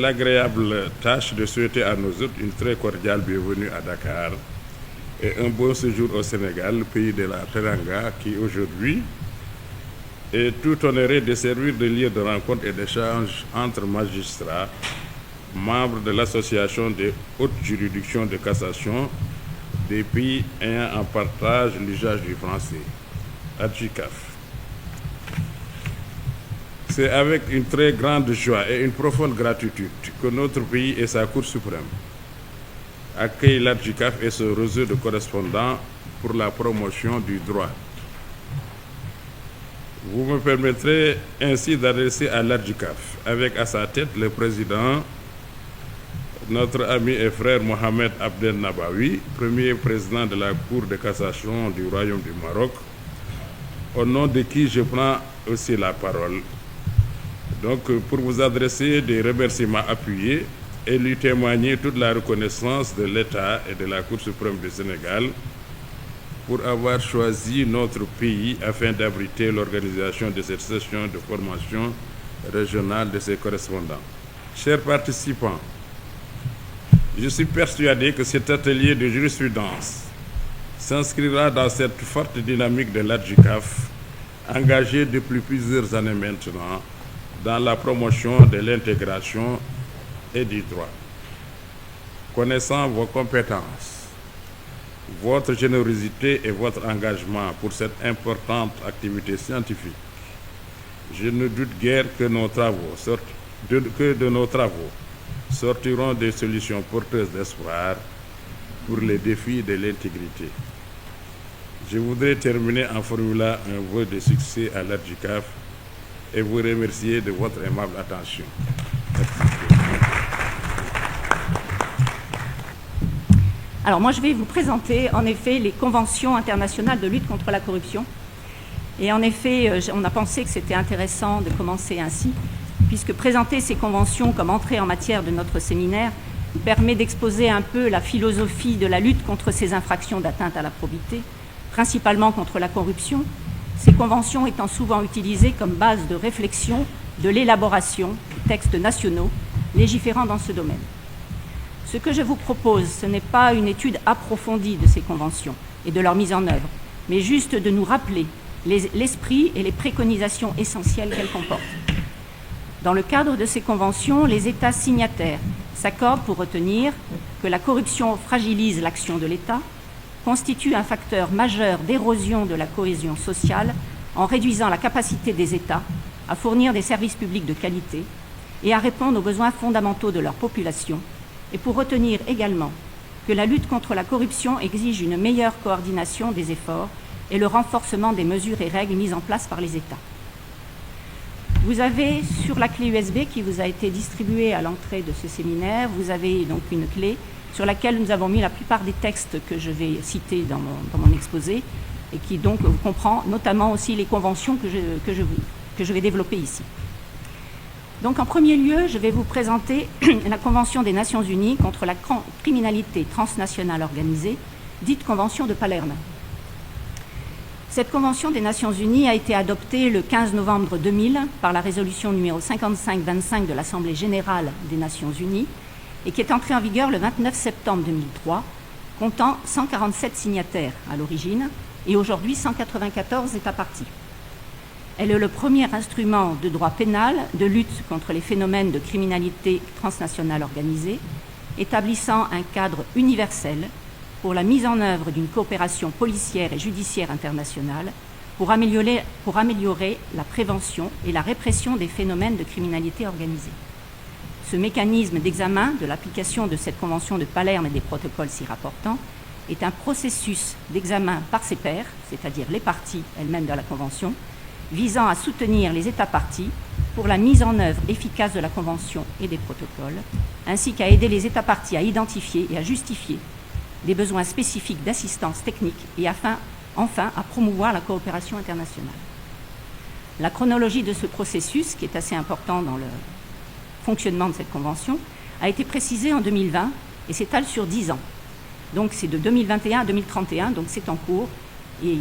l'agréable tâche de souhaiter à nos hôtes une très cordiale bienvenue à Dakar et un bon séjour au Sénégal, le pays de la Teranga, qui aujourd'hui est tout honoré de servir de lieu de rencontre et d'échange entre magistrats, membres de l'association des hautes juridictions de cassation des pays ayant en partage l'usage du français, ADJCAF. C'est avec une très grande joie et une profonde gratitude que notre pays et sa Cour suprême accueillent l'ADJCAF et ce réseau de correspondants pour la promotion du droit. Vous me permettrez ainsi d'adresser à l'ADJCAF, avec à sa tête le président, notre ami et frère Mohamed Abdel Nabawi, premier président de la Cour de cassation du Royaume du Maroc, au nom de qui je prends aussi la parole. Donc, pour vous adresser des remerciements appuyés et lui témoigner toute la reconnaissance de l'État et de la Cour suprême du Sénégal pour avoir choisi notre pays afin d'abriter l'organisation de cette session de formation régionale de ses correspondants. Chers participants, je suis persuadé que cet atelier de jurisprudence s'inscrira dans cette forte dynamique de l'ADJCAF, engagée depuis plusieurs années maintenant dans la promotion de l'intégration et du droit. Connaissant vos compétences, votre générosité et votre engagement pour cette importante activité scientifique, je ne doute guère que de nos travaux sortiront des solutions porteuses d'espoir pour les défis de l'intégrité. Je voudrais terminer en formulant un vœu de succès à l'ADJCAF et vous remercier de votre aimable attention. Merci. Alors moi je vais vous présenter en effet les conventions internationales de lutte contre la corruption. Et en effet, on a pensé que c'était intéressant de commencer ainsi, puisque présenter ces conventions comme entrée en matière de notre séminaire permet d'exposer un peu la philosophie de la lutte contre ces infractions d'atteinte à la probité, principalement contre la corruption, ces conventions étant souvent utilisées comme base de réflexion de l'élaboration de textes nationaux légiférant dans ce domaine. Ce que je vous propose, ce n'est pas une étude approfondie de ces conventions et de leur mise en œuvre, mais juste de nous rappeler l'esprit et les préconisations essentielles qu'elles comportent. Dans le cadre de ces conventions, les États signataires s'accordent pour retenir que la corruption fragilise l'action de l'État, constitue un facteur majeur d'érosion de la cohésion sociale en réduisant la capacité des États à fournir des services publics de qualité et à répondre aux besoins fondamentaux de leur population, et pour retenir également que la lutte contre la corruption exige une meilleure coordination des efforts et le renforcement des mesures et règles mises en place par les États. Vous avez sur la clé USB qui vous a été distribuée à l'entrée de ce séminaire, vous avez donc une clé sur laquelle nous avons mis la plupart des textes que je vais citer dans mon exposé et qui donc comprend notamment aussi les conventions que je vais développer ici. Donc en premier lieu, je vais vous présenter la Convention des Nations Unies contre la criminalité transnationale organisée, dite Convention de Palerme. Cette Convention des Nations Unies a été adoptée le 15 novembre 2000 par la résolution numéro 55-25 de l'Assemblée générale des Nations Unies et qui est entrée en vigueur le 29 septembre 2003, comptant 147 signataires à l'origine et aujourd'hui 194 États parties. Elle est le premier instrument de droit pénal de lutte contre les phénomènes de criminalité transnationale organisée, établissant un cadre universel pour la mise en œuvre d'une coopération policière et judiciaire internationale pour améliorer la prévention et la répression des phénomènes de criminalité organisée. Ce mécanisme d'examen de l'application de cette convention de Palerme et des protocoles s'y rapportant est un processus d'examen par ses pairs, c'est-à-dire les parties elles-mêmes de la convention, visant à soutenir les États parties pour la mise en œuvre efficace de la convention et des protocoles, ainsi qu'à aider les États parties à identifier et à justifier des besoins spécifiques d'assistance technique et enfin à promouvoir la coopération internationale. La chronologie de ce processus, qui est assez important dans le fonctionnement de cette convention, a été précisée en 2020 et s'étale sur 10 ans. Donc c'est de 2021 à 2031, donc c'est en cours et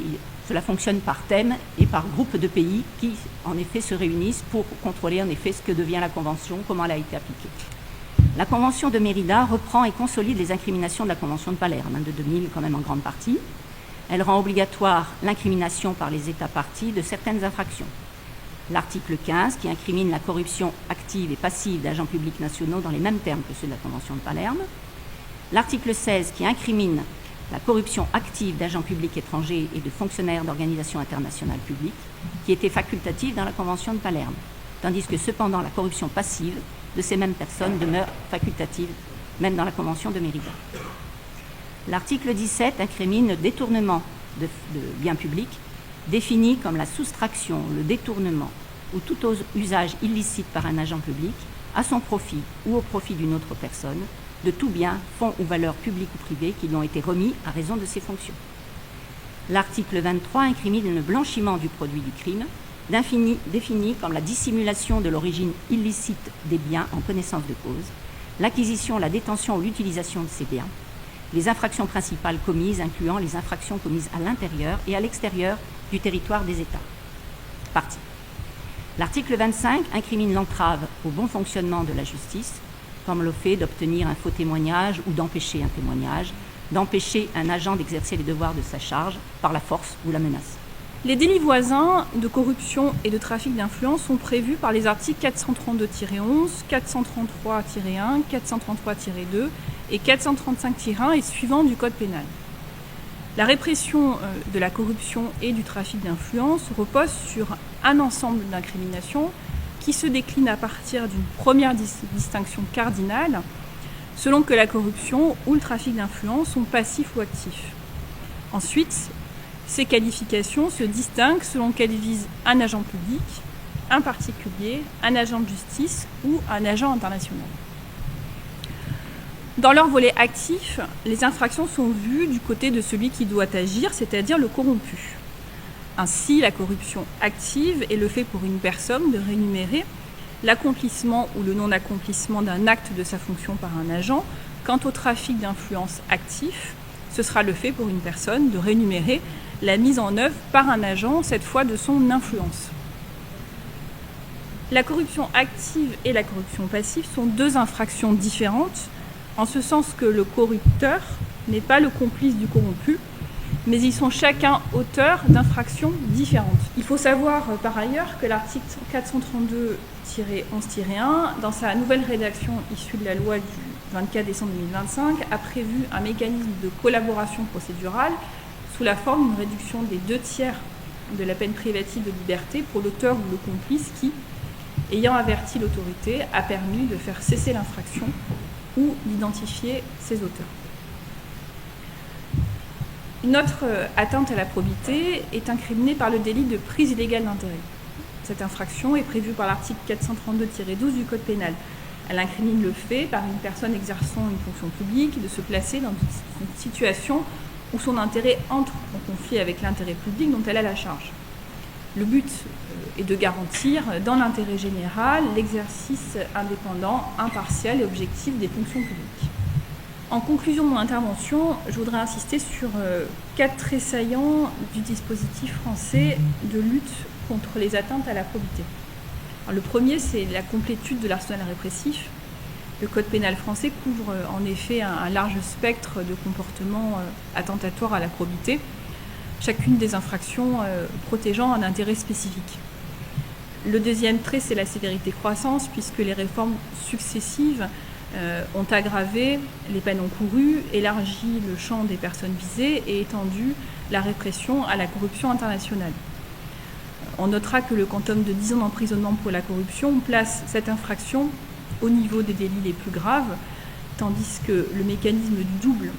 cela fonctionne par thème et par groupe de pays qui en effet se réunissent pour contrôler en effet ce que devient la convention, comment elle a été appliquée. La Convention de Mérida reprend et consolide les incriminations de la Convention de Palerme, de 2000 quand même en grande partie. Elle rend obligatoire l'incrimination par les États parties de certaines infractions. L'article 15, qui incrimine la corruption active et passive d'agents publics nationaux dans les mêmes termes que ceux de la Convention de Palerme. L'article 16, qui incrimine la corruption active d'agents publics étrangers et de fonctionnaires d'organisations internationales publiques, qui était facultative dans la Convention de Palerme, tandis que cependant la corruption passive de ces mêmes personnes demeure facultative, même dans la Convention de Mérida. L'article 17 incrimine le détournement de biens publics, défini comme la soustraction, le détournement ou tout usage illicite par un agent public à son profit ou au profit d'une autre personne, de tout bien, fonds ou valeurs publiques ou privées qui lui ont été remis à raison de ses fonctions. L'article 23 incrimine le blanchiment du produit du crime, défini comme la dissimulation de l'origine illicite des biens en connaissance de cause, l'acquisition, la détention ou l'utilisation de ces biens, les infractions principales commises incluant les infractions commises à l'intérieur et à l'extérieur du territoire des États. Partie. L'article 25 incrimine l'entrave au bon fonctionnement de la justice, comme le fait d'obtenir un faux témoignage ou d'empêcher un témoignage, d'empêcher un agent d'exercer les devoirs de sa charge par la force ou la menace. Les délits voisins de corruption et de trafic d'influence sont prévus par les articles 432-11, 433-1, 433-2 et 435-1 et suivants du Code pénal. La répression de la corruption et du trafic d'influence repose sur un ensemble d'incriminations qui se décline à partir d'une première distinction cardinale, selon que la corruption ou le trafic d'influence sont passifs ou actifs. Ensuite, ces qualifications se distinguent selon qu'elles visent un agent public, un particulier, un agent de justice ou un agent international. Dans leur volet actif, les infractions sont vues du côté de celui qui doit agir, c'est-à-dire le corrompu. Ainsi, la corruption active est le fait pour une personne de rémunérer l'accomplissement ou le non-accomplissement d'un acte de sa fonction par un agent. Quant au trafic d'influence actif, ce sera le fait pour une personne de rémunérer la mise en œuvre par un agent, cette fois de son influence. La corruption active et la corruption passive sont deux infractions différentes, en ce sens que le corrupteur n'est pas le complice du corrompu, mais ils sont chacun auteurs d'infractions différentes. Il faut savoir par ailleurs que l'article 432-11-1, dans sa nouvelle rédaction issue de la loi du 24 décembre 2025, a prévu un mécanisme de collaboration procédurale sous la forme d'une réduction des 2/3 de la peine privative de liberté pour l'auteur ou le complice qui, ayant averti l'autorité, a permis de faire cesser l'infraction ou d'identifier ses auteurs. Une autre atteinte à la probité est incriminée par le délit de prise illégale d'intérêt. Cette infraction est prévue par l'article 432-12 du Code pénal. Elle incrimine le fait, par une personne exerçant une fonction publique, de se placer dans une situation où son intérêt entre en conflit avec l'intérêt public dont elle a la charge. Le but est de garantir, dans l'intérêt général, l'exercice indépendant, impartial et objectif des fonctions publiques. En conclusion de mon intervention, je voudrais insister sur 4 traits saillants du dispositif français de lutte contre les atteintes à la probité. Alors, le premier, c'est la complétude de l'arsenal répressif. Le Code pénal français couvre en effet un large spectre de comportements attentatoires à la probité, chacune des infractions protégeant un intérêt spécifique. Le deuxième trait, c'est la sévérité croissance, puisque les réformes successives ont aggravé les peines encourues, élargi le champ des personnes visées et étendu la répression à la corruption internationale. On notera que le quantum de 10 ans d'emprisonnement pour la corruption place cette infraction au niveau des délits les plus graves, tandis que le mécanisme du double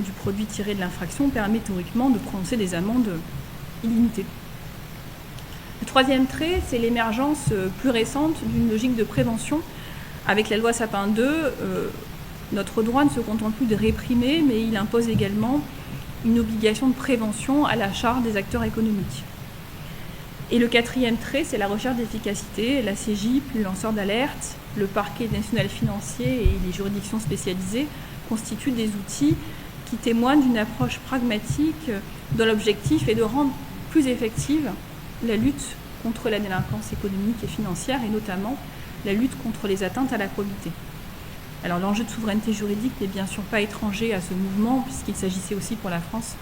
du produit tiré de l'infraction permet théoriquement de prononcer des amendes illimitées. Le troisième trait, c'est l'émergence plus récente d'une logique de prévention. Avec la loi Sapin 2, notre droit ne se contente plus de réprimer, mais il impose également une obligation de prévention à la charge des acteurs économiques. Et le quatrième trait, c'est la recherche d'efficacité. La CJIP, le lanceur d'alerte, le parquet national financier et les juridictions spécialisées constituent des outils qui témoignent d'une approche pragmatique dont l'objectif est de rendre plus effective la lutte contre la délinquance économique et financière et notamment la lutte contre les atteintes à la probité. Alors l'enjeu de souveraineté juridique n'est bien sûr pas étranger à ce mouvement, puisqu'il s'agissait aussi pour la France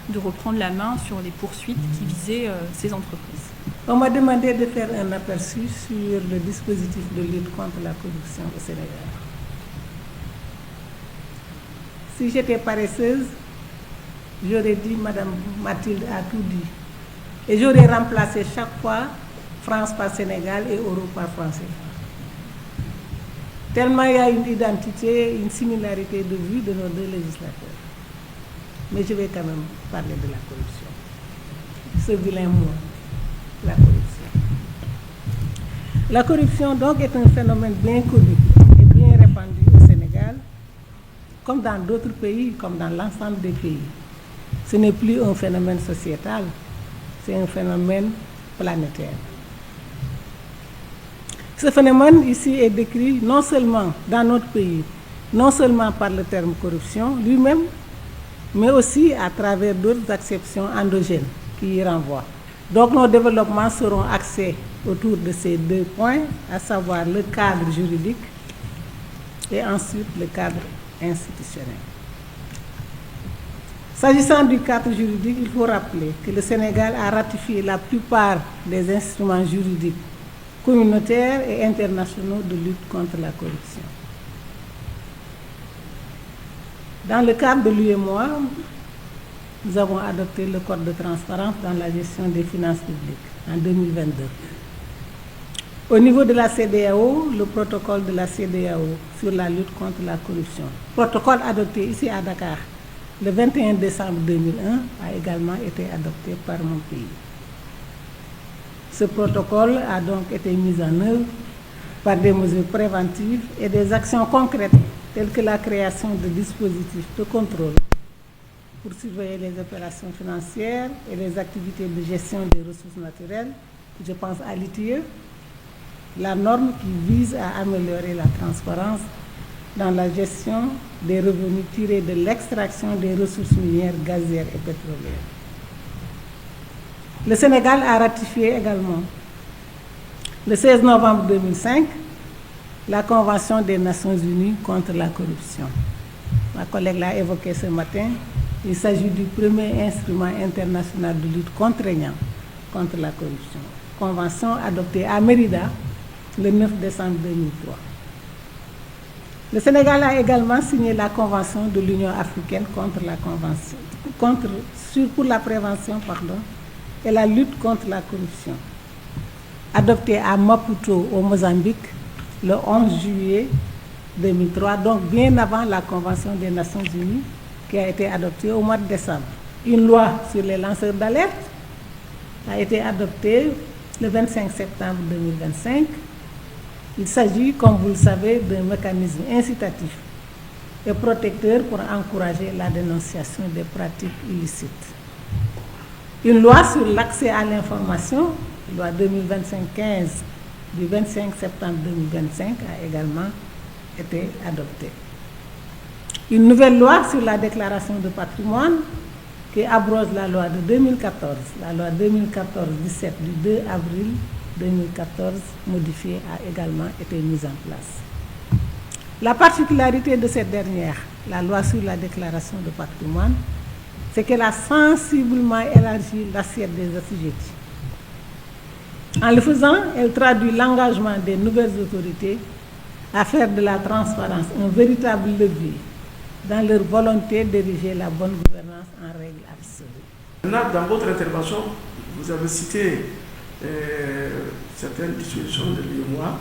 de reprendre la main sur les poursuites qui visaient ces entreprises. On m'a demandé de faire un aperçu sur le dispositif de lutte contre la corruption au Sénégal. Si j'étais paresseuse, j'aurais dit Madame Mathilde a tout dit. Et j'aurais remplacé chaque fois France par Sénégal et Euro par français. Tellement il y a une identité, une similarité de vue de nos deux législateurs. Mais je vais quand même parler de la corruption. Ce vilain mot, la corruption. La corruption, donc, est un phénomène bien connu et bien répandu au Sénégal, comme dans d'autres pays, comme dans l'ensemble des pays. Ce n'est plus un phénomène sociétal, c'est un phénomène planétaire. Ce phénomène ici est décrit non seulement dans notre pays, non seulement par le terme corruption lui-même, mais aussi à travers d'autres acceptions endogènes qui y renvoient. Donc nos développements seront axés autour de ces deux points, à savoir le cadre juridique et ensuite le cadre institutionnel. S'agissant du cadre juridique, il faut rappeler que le Sénégal a ratifié la plupart des instruments juridiques communautaires et internationaux de lutte contre la corruption. Dans le cadre de l'UEMOA, nous avons adopté le Code de transparence dans la gestion des finances publiques en 2022. Au niveau de la CEDEAO, le protocole de la CEDEAO sur la lutte contre la corruption, protocole adopté ici à Dakar le 21 décembre 2001, a également été adopté par mon pays. Ce protocole a donc été mis en œuvre par des mesures préventives et des actions concrètes telles que la création de dispositifs de contrôle pour surveiller les opérations financières et les activités de gestion des ressources naturelles. Je pense à l'ITIE, la norme qui vise à améliorer la transparence dans la gestion des revenus tirés de l'extraction des ressources minières, gazières et pétrolières. Le Sénégal a ratifié également, le 16 novembre 2005, la Convention des Nations Unies contre la corruption. Ma collègue l'a évoqué ce matin. Il s'agit du premier instrument international de lutte contraignant contre la corruption. Convention adoptée à Mérida le 9 décembre 2003. Le Sénégal a également signé la Convention de l'Union africaine pour la prévention et la lutte contre la corruption, adoptée à Maputo au Mozambique le 11 juillet 2003, donc bien avant la Convention des Nations Unies qui a été adoptée au mois de décembre. Une loi sur les lanceurs d'alerte a été adoptée le 25 septembre 2025. Il s'agit, comme vous le savez, d'un mécanisme incitatif et protecteur pour encourager la dénonciation des pratiques illicites. Une loi sur l'accès à l'information, loi 2025-15 du 25 septembre 2025, a également été adoptée. Une nouvelle loi sur la déclaration de patrimoine qui abroge la loi de 2014, la loi 2014-17 du 2 avril 2014 modifiée, a également été mise en place. La particularité de cette dernière, la loi sur la déclaration de patrimoine, c'est qu'elle a sensiblement élargi l'assiette des assujettis. En le faisant, elle traduit l'engagement des nouvelles autorités à faire de la transparence un véritable levier dans leur volonté d'ériger la bonne gouvernance en règle absolue. Maintenant, dans votre intervention, vous avez cité certaines dispositions de l'UEMOA.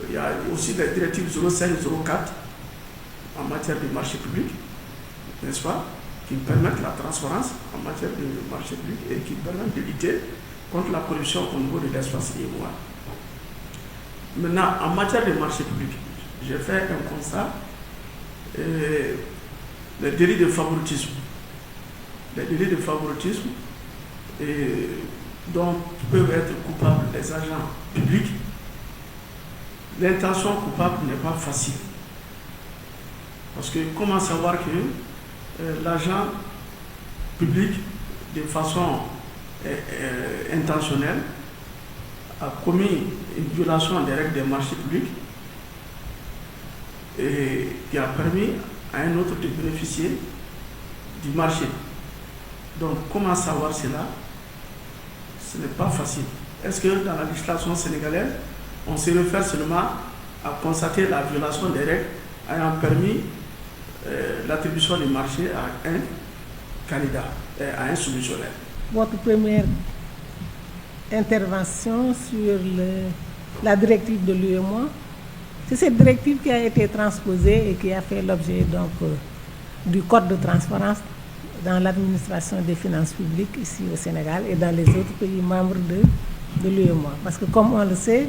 Il y a aussi la directive 05-04 en matière de marché public, n'est-ce pas, qui permettent la transparence en matière de marché public et qui permettent de lutter contre la corruption au niveau de l'espace UEMOA. Maintenant, en matière de marché public, j'ai fait un constat, les délits de favoritisme. Les délits de favoritisme dont peuvent être coupables les agents publics, l'intention coupable n'est pas facile. Parce que comment savoir que l'agent public, de façon intentionnelle, a commis une violation des règles des marchés publics et qui a permis à un autre de bénéficier du marché. Donc, comment savoir cela? Ce n'est pas facile. Est-ce que dans la législation sénégalaise, on se réfère seulement à constater la violation des règles ayant permis l'attribution du marché à un candidat, à un soumissionnaire? Votre première intervention sur la directive de l'UEMOA, c'est cette directive qui a été transposée et qui a fait l'objet donc du code de transparence dans l'administration des finances publiques ici au Sénégal et dans les autres pays membres de l'UEMOA. Parce que comme on le sait,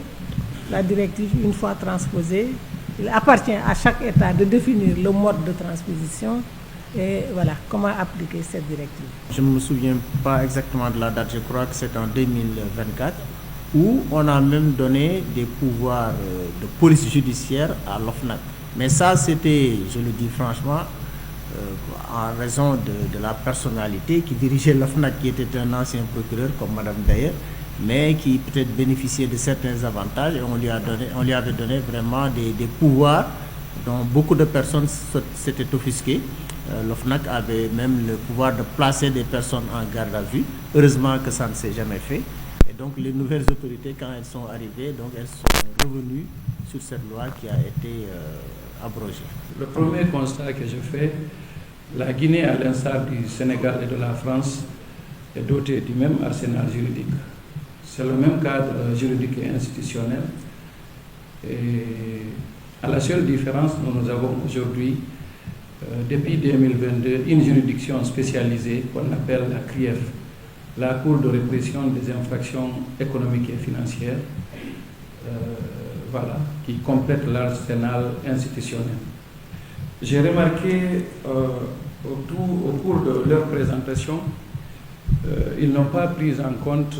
la directive, une fois transposée, il appartient à chaque État de définir le mode de transposition et voilà, comment appliquer cette directive. Je ne me souviens pas exactement de la date, je crois que c'est en 2024, où on a même donné des pouvoirs de police judiciaire à l'OFNAC. Mais ça, c'était, je le dis franchement, en raison de la personnalité qui dirigeait l'OFNAC, qui était un ancien procureur comme Madame Dayer, mais qui peut-être bénéficiait de certains avantages et on lui avait donné vraiment des pouvoirs dont beaucoup de personnes s'étaient offusquées. L'OFNAC avait même le pouvoir de placer des personnes en garde à vue. Heureusement que ça ne s'est jamais fait. Et donc les nouvelles autorités, quand elles sont arrivées, donc elles sont revenues sur cette loi qui a été abrogée. Le premier constat que je fais, la Guinée, à l'instar du Sénégal et de la France, est dotée du même arsenal juridique. C'est le même cadre juridique et institutionnel. Et à la seule différence, nous avons aujourd'hui, depuis 2022, une juridiction spécialisée qu'on appelle la CRIEF, la Cour de répression des infractions économiques et financières, voilà, qui complète l'arsenal institutionnel. J'ai remarqué au cours de leur présentation, ils n'ont pas pris en compte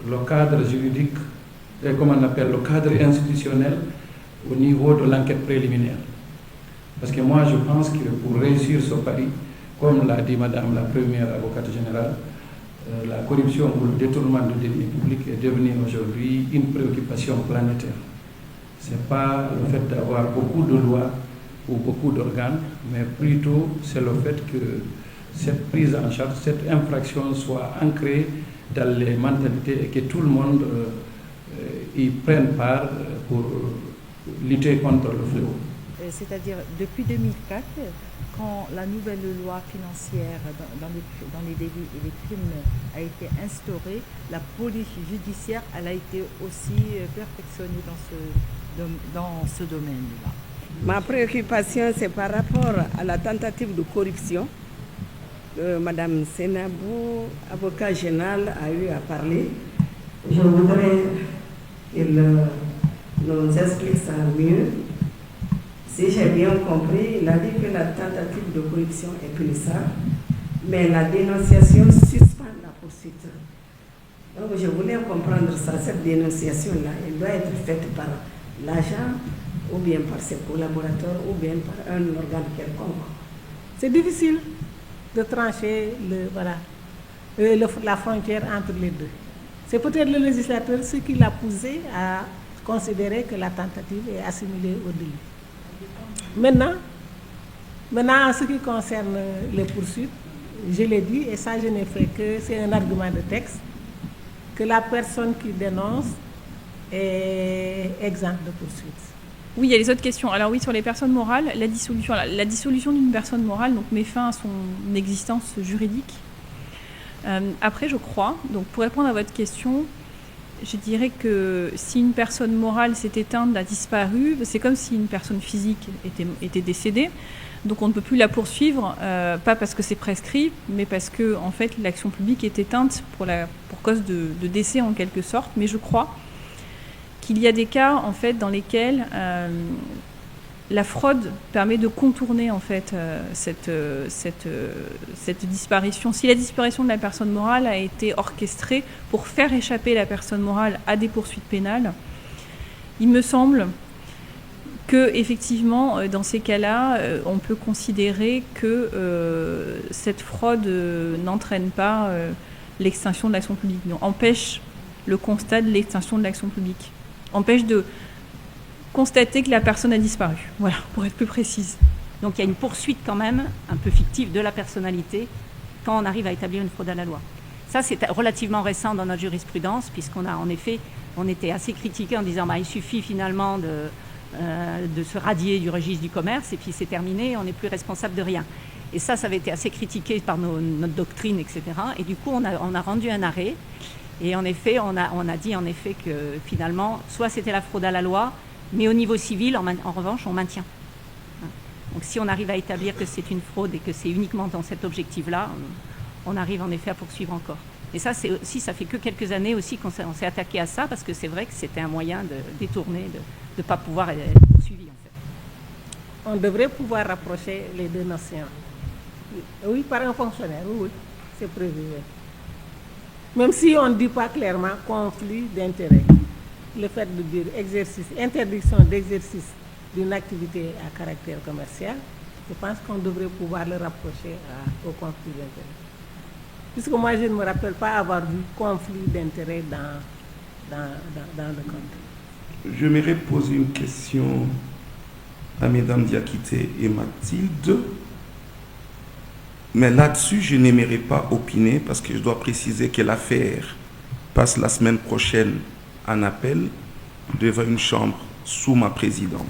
le cadre juridique, comment on appelle, le cadre institutionnel au niveau de l'enquête préliminaire. Parce que moi, je pense que pour réussir ce pari, comme l'a dit Madame la Première Avocate Générale, la corruption ou le détournement de deniers publics est devenu aujourd'hui une préoccupation planétaire. Ce n'est pas le fait d'avoir beaucoup de lois ou beaucoup d'organes, mais plutôt c'est le fait que cette prise en charge, cette infraction soit ancrée dans les mentalités et que tout le monde y prenne part pour lutter contre le fléau. C'est-à-dire depuis 2004, quand la nouvelle loi financière dans les délits et les crimes a été instaurée, la police judiciaire elle a été aussi perfectionnée dans ce domaine-là. Ma préoccupation, c'est par rapport à la tentative de corruption que Mme Senabou, avocat général, a eu à parler. Je voudrais qu'il nous explique ça mieux. Si j'ai bien compris, il a dit que la tentative de corruption est punissable, mais la dénonciation suspend la poursuite. Donc je voulais comprendre ça, cette dénonciation-là, elle doit être faite par l'agent, ou bien par ses collaborateurs, ou bien par un organe quelconque. C'est difficile de trancher la frontière entre les deux. C'est peut-être le législateur ce qui l'a poussé à considérer que la tentative est assimilée au délit. Maintenant, en ce qui concerne les poursuites, je l'ai dit, et ça je n'ai fait que, c'est un argument de texte, que la personne qui dénonce est exempte de poursuite. Oui, il y a les autres questions. Alors oui, sur les personnes morales, la dissolution d'une personne morale donc, met fin à son existence juridique. Après, je crois, donc pour répondre à votre question, je dirais que si une personne morale s'est éteinte, a disparu, c'est comme si une personne physique était décédée. Donc on ne peut plus la poursuivre, pas parce que c'est prescrit, mais parce que en fait l'action publique est éteinte pour cause de décès en quelque sorte. Mais je crois qu'il y a des cas en fait dans lesquels la fraude permet de contourner en fait cette disparition. Si la disparition de la personne morale a été orchestrée pour faire échapper la personne morale à des poursuites pénales, il me semble que effectivement dans ces cas-là, on peut considérer que cette fraude n'entraîne pas l'extinction de l'action publique, donc empêche le constat de l'extinction de l'action publique, empêche constater que la personne a disparu. Voilà, pour être plus précise. Donc il y a une poursuite quand même, un peu fictive, de la personnalité quand on arrive à établir une fraude à la loi. Ça, c'est relativement récent dans notre jurisprudence, puisqu'on a en effet, on était assez critiqué en disant il suffit finalement de se radier du registre du commerce et puis c'est terminé, on n'est plus responsable de rien. Et ça avait été assez critiqué par notre doctrine, etc. Et du coup, on a rendu un arrêt. Et en effet, on a dit en effet que finalement, soit c'était la fraude à la loi, mais au niveau civil, en revanche, on maintient. Donc si on arrive à établir que c'est une fraude et que c'est uniquement dans cet objectif-là, on arrive en effet à poursuivre encore. Et ça, c'est aussi, ça fait que quelques années aussi qu'on s'est attaqué à ça, parce que c'est vrai que c'était un moyen de détourner, de ne pas pouvoir être poursuivi. En fait. On devrait pouvoir rapprocher les deux notions. Oui, par un fonctionnaire, oui, c'est prévu. Oui. Même si on ne dit pas clairement conflit d'intérêt, le fait de dire interdiction d'exercice d'une activité à caractère commercial, je pense qu'on devrait pouvoir le rapprocher au conflit d'intérêt. Puisque moi, je ne me rappelle pas avoir vu conflit d'intérêt dans le compte. J'aimerais poser une question à Mesdames Diakité et Mathilde. Mais là-dessus, je n'aimerais pas opiner parce que je dois préciser que l'affaire passe la semaine prochaine en appel devant une chambre sous ma présidence.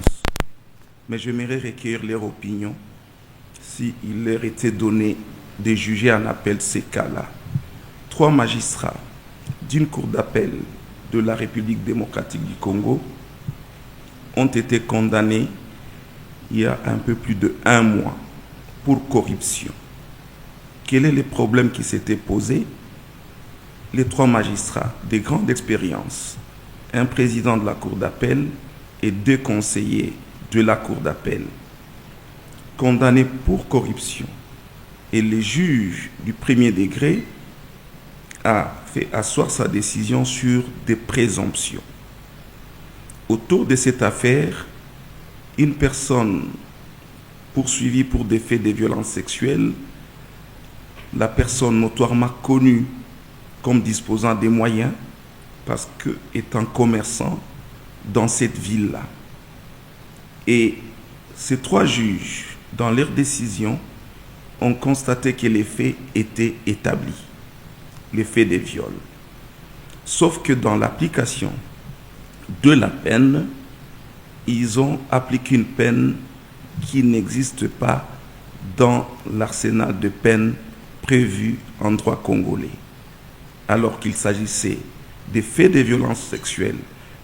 Mais j'aimerais recueillir leur opinion s'il leur était donné de juger en appel ces cas-là. 3 magistrats d'une cour d'appel de la République démocratique du Congo ont été condamnés il y a un peu plus de 1 mois pour corruption. Quel est le problème qui s'était posé? Les 3 magistrats de grande expérience, un président de la cour d'appel et 2 conseillers de la cour d'appel, condamnés pour corruption. Et le juge du premier degré a fait asseoir sa décision sur des présomptions. Autour de cette affaire, une personne poursuivie pour des faits de violence sexuelle, la personne notoirement connue comme disposant des moyens, parce qu'étant commerçant dans cette ville-là. Et ces 3 juges, dans leur décision, ont constaté que les faits étaient établis, les faits des viols. Sauf que dans l'application de la peine, ils ont appliqué une peine qui n'existe pas dans l'arsenal de peines prévu en droit congolais, alors qu'il s'agissait des faits de violence sexuelle.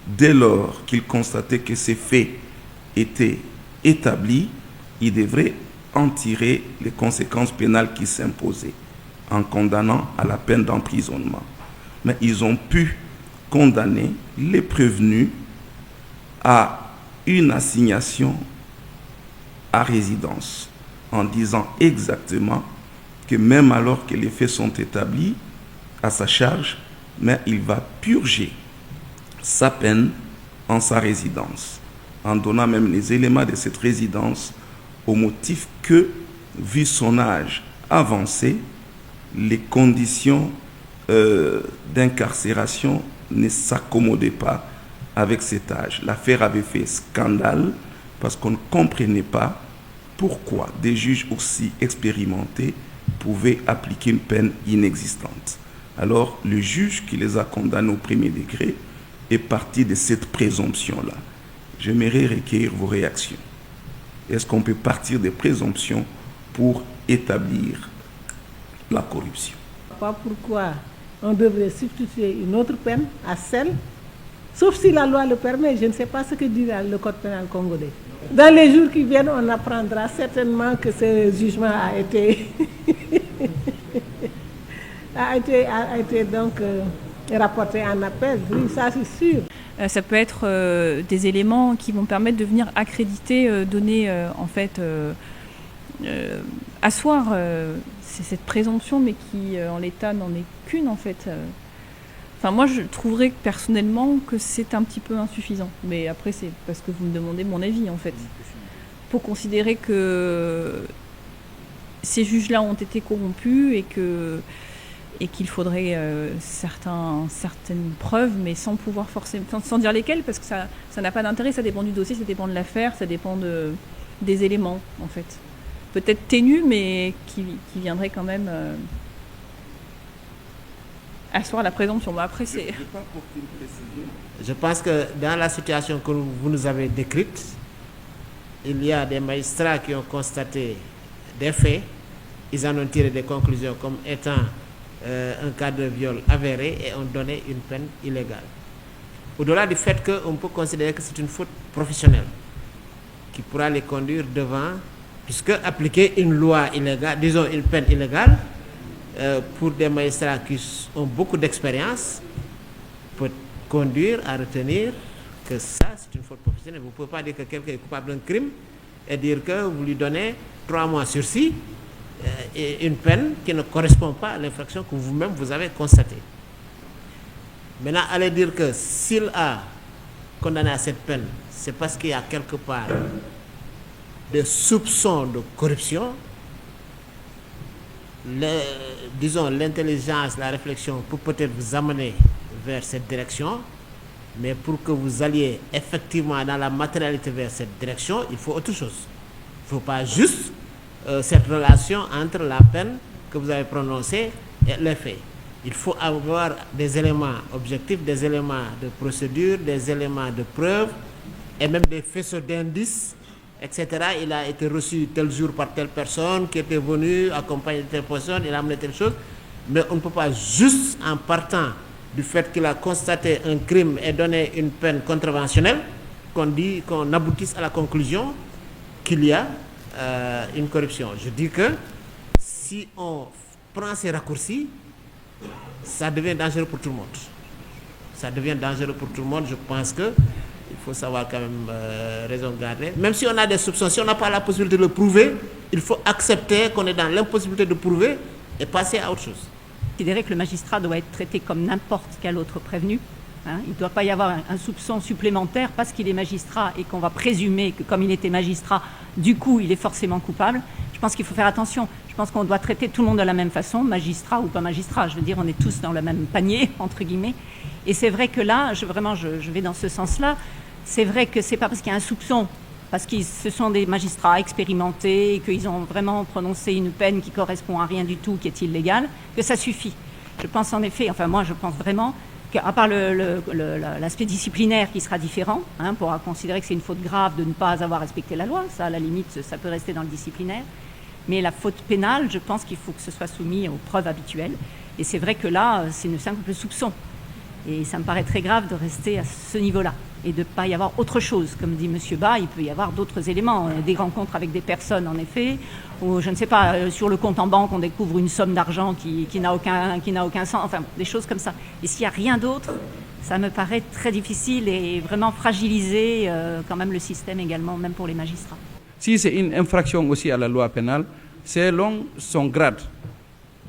Dès lors qu'ils constataient que ces faits étaient établis, ils devraient en tirer les conséquences pénales qui s'imposaient en condamnant à la peine d'emprisonnement. Mais ils ont pu condamner les prévenus à une assignation à résidence en disant exactement que même alors que les faits sont établis à sa charge, mais il va purger sa peine en sa résidence, en donnant même les éléments de cette résidence au motif que, vu son âge avancé, les conditions d'incarcération ne s'accommodaient pas avec cet âge. L'affaire avait fait scandale parce qu'on ne comprenait pas pourquoi des juges aussi expérimentés pouvaient appliquer une peine inexistante. Alors, le juge qui les a condamnés au premier degré est parti de cette présomption-là. J'aimerais recueillir vos réactions. Est-ce qu'on peut partir des présomptions pour établir la corruption? Pas pourquoi on devrait substituer une autre peine à celle, sauf si la loi le permet. Je ne sais pas ce que dit le code pénal congolais. Dans les jours qui viennent, on apprendra certainement que ce jugement a été donc rapporté en appel. Oui, ça c'est sûr. Ça peut être des éléments qui vont permettre de venir accréditer, donner asseoir cette présomption, mais qui en l'état n'en est qu'une en fait. Enfin, moi je trouverais personnellement que c'est un petit peu insuffisant, mais après c'est parce que vous me demandez mon avis en fait. Pour considérer que ces juges-là ont été corrompus et et qu'il faudrait certaines preuves, mais sans pouvoir forcément, sans dire lesquelles, parce que ça n'a pas d'intérêt, ça dépend du dossier, ça dépend de l'affaire, ça dépend des éléments, en fait. Peut-être ténus, mais qui viendraient quand même asseoir la présomption. Bon, après, c'est... Je pense que dans la situation que vous nous avez décrite, il y a des magistrats qui ont constaté des faits, ils en ont tiré des conclusions comme étant un cas de viol avéré et ont donné une peine illégale. Au-delà du fait qu'on peut considérer que c'est une faute professionnelle qui pourra les conduire devant, puisque appliquer une loi illégale, disons une peine illégale, pour des magistrats qui ont beaucoup d'expérience, peut conduire à retenir que ça, c'est une faute professionnelle. Vous ne pouvez pas dire que quelqu'un est coupable d'un crime et dire que vous lui donnez 3 mois sursis et une peine qui ne correspond pas à l'infraction que vous-même vous avez constatée. Maintenant, allez dire que s'il a condamné à cette peine, c'est parce qu'il y a quelque part des soupçons de corruption. Disons, l'intelligence, la réflexion peut peut-être vous amener vers cette direction, mais pour que vous alliez effectivement dans la matérialité vers cette direction, il faut autre chose. Il ne faut pas juste cette relation entre la peine que vous avez prononcée et les faits. Il faut avoir des éléments objectifs, des éléments de procédure, des éléments de preuve et même des faisceaux d'indices, etc. Il a été reçu tel jour par telle personne qui était venue accompagner de telle personne, il a amené telle chose. Mais on ne peut pas juste en partant du fait qu'il a constaté un crime et donné une peine contraventionnelle qu'on aboutisse à la conclusion qu'il y a une corruption. Je dis que si on prend ces raccourcis, ça devient dangereux pour tout le monde. Ça devient dangereux pour tout le monde. Je pense que il faut savoir quand même raison garder. Même si on a des soupçons, si on n'a pas la possibilité de le prouver, il faut accepter qu'on est dans l'impossibilité de prouver et passer à autre chose. Je dirais que le magistrat doit être traité comme n'importe quel autre prévenu. Il ne doit pas y avoir un soupçon supplémentaire parce qu'il est magistrat et qu'on va présumer que comme il était magistrat, du coup, il est forcément coupable. Je pense qu'il faut faire attention. Je pense qu'on doit traiter tout le monde de la même façon, magistrat ou pas magistrat. Je veux dire, on est tous dans le même panier, entre guillemets. Et c'est vrai que là, je vais dans ce sens-là. C'est vrai que c'est pas parce qu'il y a un soupçon, parce que ce sont des magistrats expérimentés et qu'ils ont vraiment prononcé une peine qui correspond à rien du tout, qui est illégale, que ça suffit. Je pense en effet, enfin moi je pense vraiment qu'à part l'aspect disciplinaire qui sera différent, on pourra considérer que c'est une faute grave de ne pas avoir respecté la loi, ça à la limite ça peut rester dans le disciplinaire, mais la faute pénale, je pense qu'il faut que ce soit soumis aux preuves habituelles. Et c'est vrai que là, c'est une simple soupçon. Et ça me paraît très grave de rester à ce niveau-là et de ne pas y avoir autre chose. Comme dit M. Bas, il peut y avoir d'autres éléments, des rencontres avec des personnes en effet, ou je ne sais pas, sur le compte en banque on découvre une somme d'argent qui n'a aucun sens, enfin des choses comme ça. Et s'il n'y a rien d'autre, ça me paraît très difficile et vraiment fragiliser quand même le système également, même pour les magistrats. Si c'est une infraction aussi à la loi pénale, selon son grade,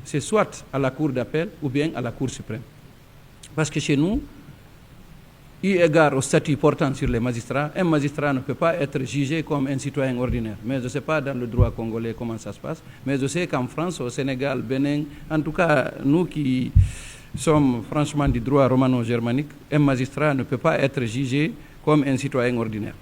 c'est soit à la Cour d'appel ou bien à la Cour suprême. Parce que chez nous, eu égard au statut portant sur les magistrats, un magistrat ne peut pas être jugé comme un citoyen ordinaire. Mais je ne sais pas dans le droit congolais comment ça se passe, mais je sais qu'en France, au Sénégal, Bénin, en tout cas, nous qui sommes franchement du droit romano-germanique, un magistrat ne peut pas être jugé comme un citoyen ordinaire.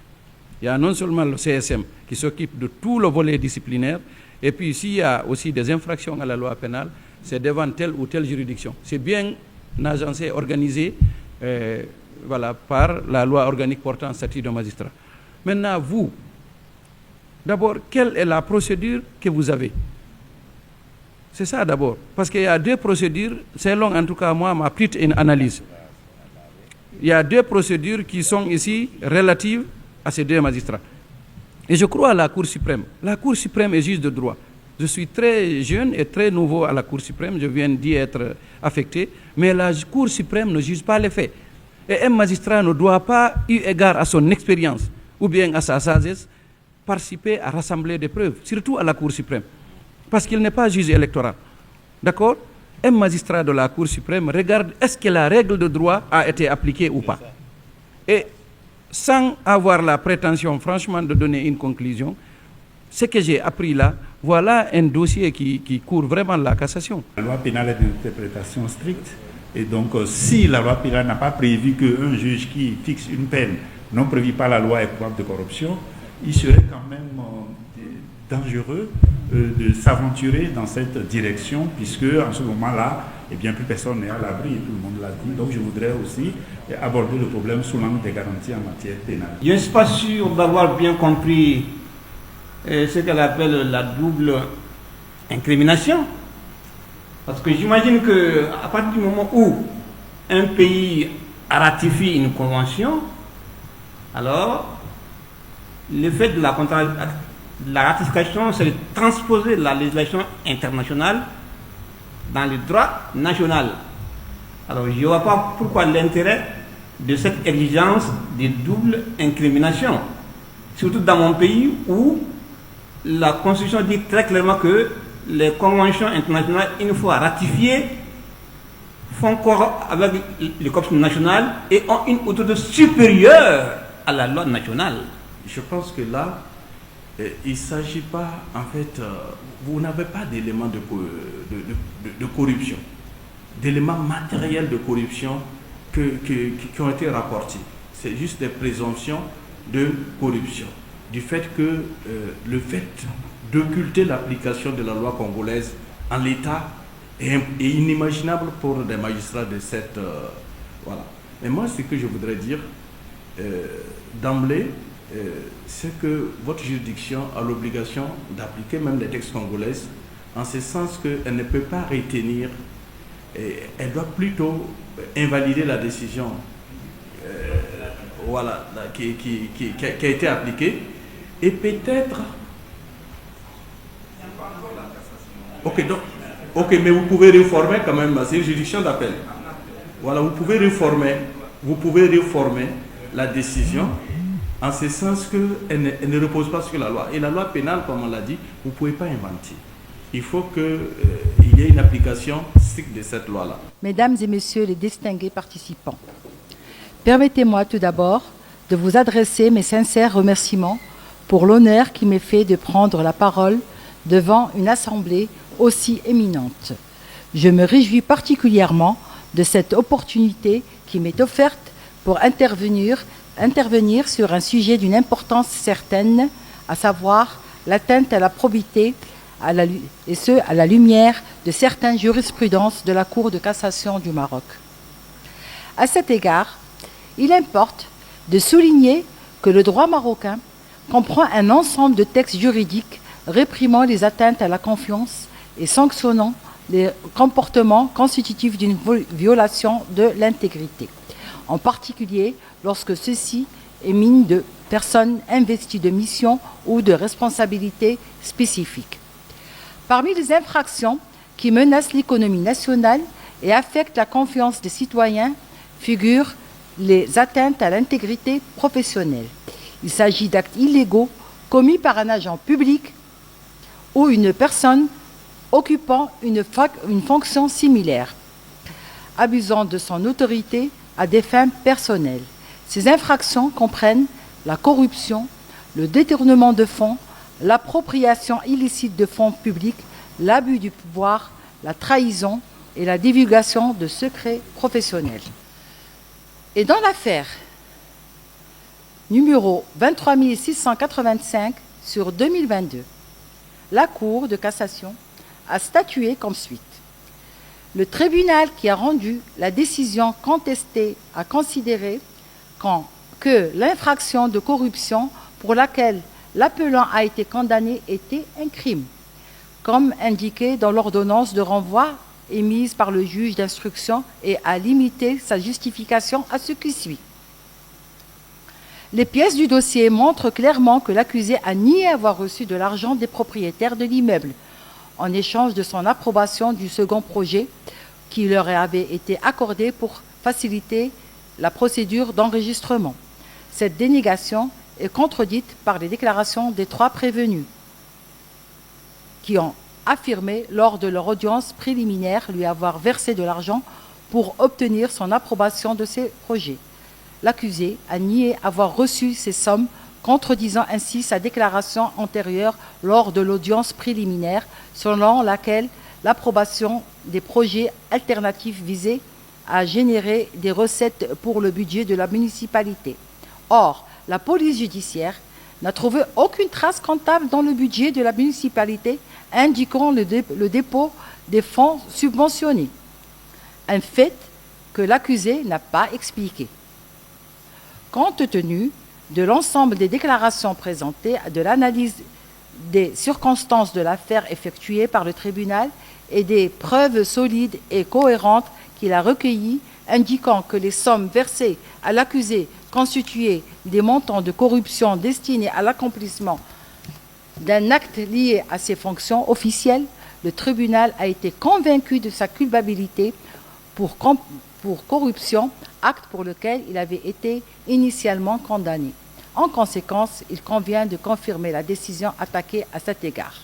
Il y a non seulement le CSM qui s'occupe de tout le volet disciplinaire, et puis s'il y a aussi des infractions à la loi pénale, c'est devant telle ou telle juridiction. C'est bien agencé, organisé par la loi organique portant statut de magistrat. Maintenant, vous, d'abord, quelle est la procédure que vous avez? C'est ça d'abord. Parce qu'il y a deux procédures, selon en tout cas moi, ma petite analyse. Il y a deux procédures qui sont ici relatives à ces deux magistrats. Et je crois à la Cour suprême. La Cour suprême est juge de droit. Je suis très jeune et très nouveau à la Cour suprême, je viens d'y être affecté, mais la Cour suprême ne juge pas les faits. Et un magistrat ne doit pas, eu égard à son expérience ou bien à sa sagesse, participer à rassembler des preuves, surtout à la Cour suprême, parce qu'il n'est pas juge électoral. D'accord? Un magistrat de la Cour suprême regarde est-ce que la règle de droit a été appliquée ou pas. Et sans avoir la prétention, franchement, de donner une conclusion, ce que j'ai appris là, voilà un dossier qui court vraiment la cassation. La loi pénale est d'une interprétation stricte. Et donc, si la loi pénale n'a pas prévu qu'un juge qui fixe une peine non prévue par la loi est coupable de corruption, il serait quand même dangereux de s'aventurer dans cette direction, puisque en ce moment-là, eh bien, plus personne n'est à l'abri, tout le monde l'a dit. Donc, je voudrais aussi aborder le problème sous l'angle des garanties en matière pénale. Je ne suis pas sûr d'avoir bien compris ce qu'elle appelle la double incrimination. Parce que j'imagine qu'à partir du moment où un pays ratifie une convention, alors le fait de la ratification, c'est de transposer la législation internationale dans le droit national. Alors je ne vois pas pourquoi l'intérêt de cette exigence de double incrimination. Surtout dans mon pays où la Constitution dit très clairement que les conventions internationales, une fois ratifiées, font corps avec le corps national et ont une autorité supérieure à la loi nationale. Je pense que là, il ne s'agit pas, en fait, vous n'avez pas d'éléments de corruption, d'éléments matériels de corruption qui ont été rapportés. C'est juste des présomptions de corruption. Du fait que le fait d'occulter l'application de la loi congolaise en l'état est inimaginable pour des magistrats de cette... voilà. Mais moi, ce que je voudrais dire d'emblée, c'est que votre juridiction a l'obligation d'appliquer même les textes congolais, en ce sens qu'elle ne peut pas retenir, elle doit plutôt invalider la décision voilà, qui a été appliquée, et peut-être... Ok, mais vous pouvez réformer quand même, c'est une juridiction d'appel. Voilà, vous pouvez réformer la décision, en ce sens qu'elle ne repose pas sur la loi. Et la loi pénale, comme on l'a dit, vous ne pouvez pas inventer. Il faut qu'il y ait une application stricte de cette loi-là. Mesdames et messieurs les distingués participants, permettez-moi tout d'abord de vous adresser mes sincères remerciements pour l'honneur qui m'est fait de prendre la parole devant une assemblée aussi éminente. Je me réjouis particulièrement de cette opportunité qui m'est offerte pour intervenir sur un sujet d'une importance certaine, à savoir l'atteinte à la probité, et ce, à la lumière de certaines jurisprudences de la Cour de cassation du Maroc. À cet égard, il importe de souligner que le droit marocain comprend un ensemble de textes juridiques réprimant les atteintes à la confiance et sanctionnant les comportements constitutifs d'une violation de l'intégrité, en particulier lorsque ceci émane de personnes investies de missions ou de responsabilités spécifiques. Parmi les infractions qui menacent l'économie nationale et affectent la confiance des citoyens figurent les atteintes à l'intégrité professionnelle. Il s'agit d'actes illégaux commis par un agent public ou une personne occupant une fonction similaire, abusant de son autorité à des fins personnelles. Ces infractions comprennent la corruption, le détournement de fonds, l'appropriation illicite de fonds publics, l'abus du pouvoir, la trahison et la divulgation de secrets professionnels. Et dans l'affaire numéro 23685 sur 2022, la Cour de cassation a statué comme suit. Le tribunal qui a rendu la décision contestée a considéré que l'infraction de corruption pour laquelle l'appelant a été condamné était un crime, comme indiqué dans l'ordonnance de renvoi émise par le juge d'instruction, et a limité sa justification à ce qui suit. Les pièces du dossier montrent clairement que l'accusé a nié avoir reçu de l'argent des propriétaires de l'immeuble en échange de son approbation du second projet qui leur avait été accordé pour faciliter la procédure d'enregistrement. Cette dénégation est contredite par les déclarations des 3 prévenus qui ont affirmé lors de leur audience préliminaire lui avoir versé de l'argent pour obtenir son approbation de ces projets. L'accusé a nié avoir reçu ces sommes contredisant ainsi sa déclaration antérieure lors de l'audience préliminaire selon laquelle l'approbation des projets alternatifs visait à générer des recettes pour le budget de la municipalité. Or, la police judiciaire n'a trouvé aucune trace comptable dans le budget de la municipalité indiquant le dépôt des fonds subventionnés. Un fait que l'accusé n'a pas expliqué. Compte tenu de l'ensemble des déclarations présentées, de l'analyse des circonstances de l'affaire effectuée par le tribunal et des preuves solides et cohérentes qu'il a recueillies, indiquant que les sommes versées à l'accusé constituaient des montants de corruption destinés à l'accomplissement d'un acte lié à ses fonctions officielles, le tribunal a été convaincu de sa culpabilité pour corruption, acte pour lequel il avait été initialement condamné. En conséquence, il convient de confirmer la décision attaquée à cet égard.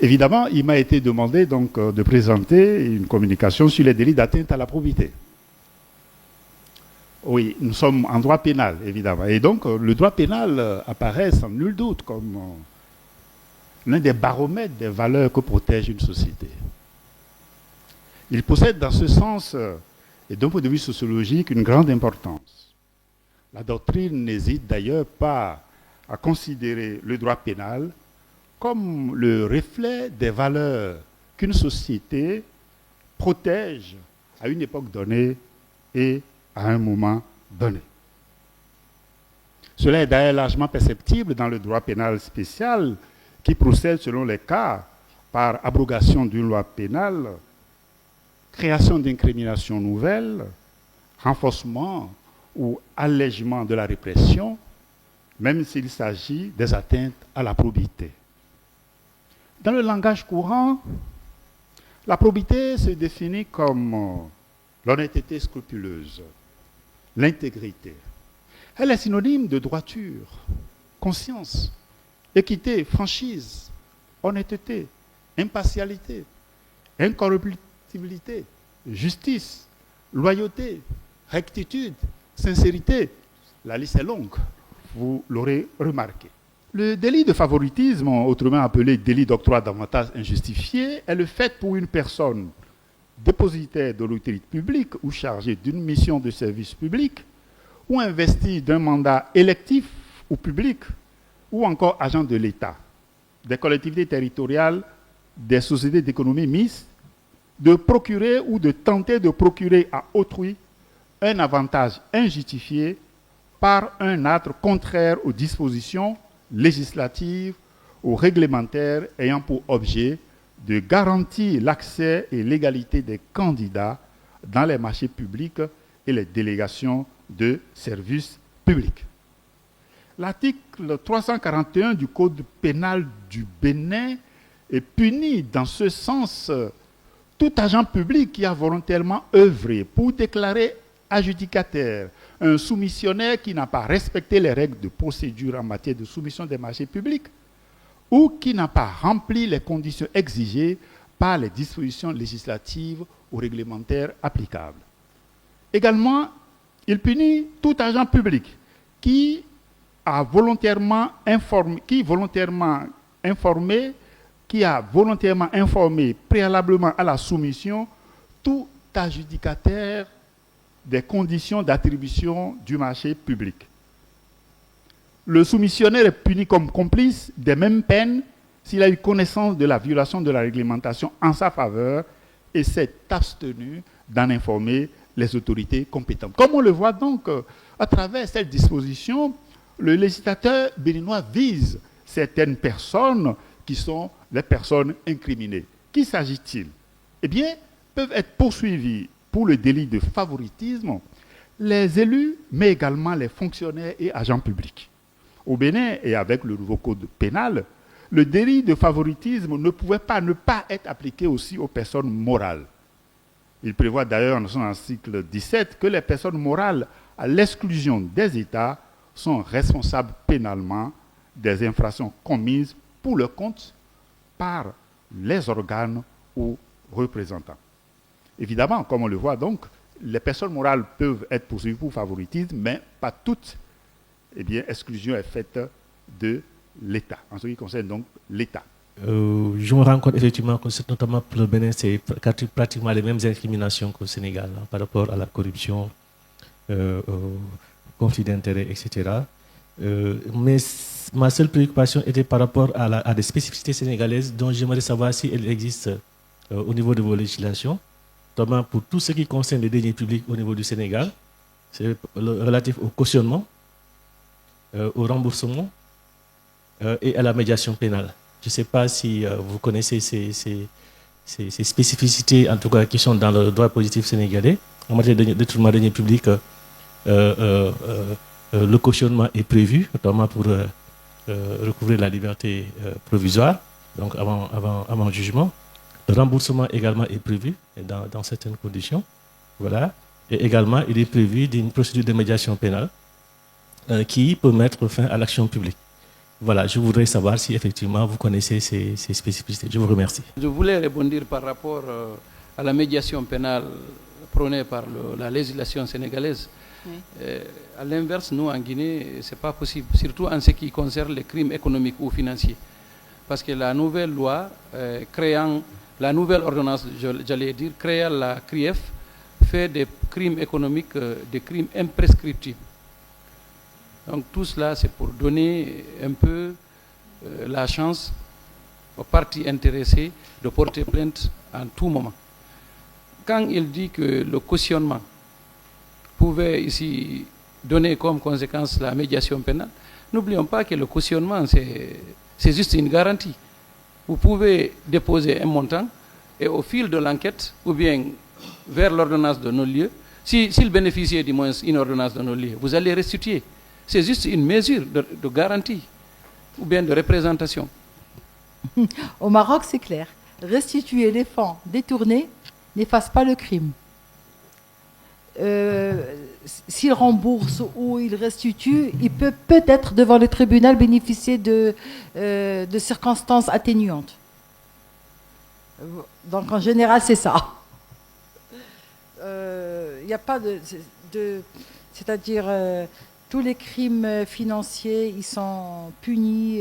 Évidemment, il m'a été demandé donc de présenter une communication sur les délits d'atteinte à la probité. Oui, nous sommes en droit pénal, évidemment. Et donc, le droit pénal apparaît sans nul doute comme l'un des baromètres des valeurs que protège une société. Il possède dans ce sens, et d'un point de vue sociologique, une grande importance. La doctrine n'hésite d'ailleurs pas à considérer le droit pénal comme le reflet des valeurs qu'une société protège à une époque donnée et à un moment donné. Cela est d'ailleurs largement perceptible dans le droit pénal spécial qui procède selon les cas par abrogation d'une loi pénale, création d'incriminations nouvelles, renforcement ou allègement de la répression, même s'il s'agit des atteintes à la probité. Dans le langage courant, la probité se définit comme l'honnêteté scrupuleuse, l'intégrité. Elle est synonyme de droiture, conscience, équité, franchise, honnêteté, impartialité, incorruptibilité, justice, loyauté, rectitude, sincérité. La liste est longue, vous l'aurez remarqué. Le délit de favoritisme, autrement appelé délit d'octroi d'avantages injustifiés, est le fait pour une personne dépositaire de l'autorité publique ou chargée d'une mission de service public ou investie d'un mandat électif ou public ou encore agent de l'État, des collectivités territoriales, des sociétés d'économie mixte, de procurer ou de tenter de procurer à autrui un avantage injustifié par un acte contraire aux dispositions législatives ou réglementaires ayant pour objet de garantir l'accès et l'égalité des candidats dans les marchés publics et les délégations de services publics. L'article 341 du Code pénal du Bénin punit dans ce sens tout agent public qui a volontairement œuvré pour déclarer adjudicataire un soumissionnaire qui n'a pas respecté les règles de procédure en matière de soumission des marchés publics ou qui n'a pas rempli les conditions exigées par les dispositions législatives ou réglementaires applicables. Également, il punit tout agent public qui a volontairement informé préalablement à la soumission tout adjudicataire des conditions d'attribution du marché public. Le soumissionnaire est puni comme complice des mêmes peines s'il a eu connaissance de la violation de la réglementation en sa faveur et s'est abstenu d'en informer les autorités compétentes. Comme on le voit donc, à travers cette disposition, le législateur béninois vise certaines personnes qui sont les personnes incriminées. Qui s'agit-il? Eh bien, peuvent être poursuivis pour le délit de favoritisme les élus, mais également les fonctionnaires et agents publics. Au Bénin, et avec le nouveau code pénal, le délit de favoritisme ne pouvait pas ne pas être appliqué aussi aux personnes morales. Il prévoit d'ailleurs dans son article 17 que les personnes morales, à l'exclusion des États, sont responsables pénalement des infractions commises pour leur compte par les organes ou représentants. Évidemment, comme on le voit donc, les personnes morales peuvent être poursuivies pour favoritisme, mais pas toutes. Eh bien, exclusion est faite de l'État, en ce qui concerne donc l'État. Je me rends compte effectivement que notamment pour le Bénin, c'est pratiquement les mêmes incriminations qu'au Sénégal par rapport à la corruption, conflit d'intérêts, etc. Mais ma seule préoccupation était par rapport à des spécificités sénégalaises dont j'aimerais savoir si elles existent au niveau de vos législations, notamment pour tout ce qui concerne les deniers publics au niveau du Sénégal, c'est relatif au cautionnement, au remboursement et à la médiation pénale. Je ne sais pas si vous connaissez ces spécificités, en tout cas, qui sont dans le droit positif sénégalais. En matière de détournement de deniers publics, le cautionnement est prévu, notamment pour recouvrir la liberté provisoire, donc avant jugement. Le remboursement également est prévu dans certaines conditions. Voilà. Et également, il est prévu d'une procédure de médiation pénale qui peut mettre fin à l'action publique. Voilà, je voudrais savoir si effectivement vous connaissez ces spécificités. Je vous remercie. Je voulais répondre par rapport à la médiation pénale prônée par la législation sénégalaise. Oui. À l'inverse, nous en Guinée, ce n'est pas possible, surtout en ce qui concerne les crimes économiques ou financiers. Parce que la nouvelle loi la nouvelle ordonnance, j'allais dire, créant la CRIEF, fait des crimes économiques des crimes imprescriptibles. Donc tout cela, c'est pour donner un peu la chance aux parties intéressées de porter plainte en tout moment. Quand il dit que le cautionnement pouvait ici donner comme conséquence la médiation pénale, n'oublions pas que le cautionnement, c'est juste une garantie. Vous pouvez déposer un montant et au fil de l'enquête, ou bien vers l'ordonnance de non-lieu, s'il bénéficiait du moins une ordonnance de non-lieu, vous allez restituer. C'est juste une mesure de garantie ou bien de représentation. Au Maroc, c'est clair. Restituer les fonds détournés n'efface pas le crime. S'il rembourse ou il restitue, il peut peut-être devant le tribunal bénéficier de circonstances atténuantes. Donc en général, c'est ça. Il n'y a pas c'est-à-dire tous les crimes financiers, ils sont punis.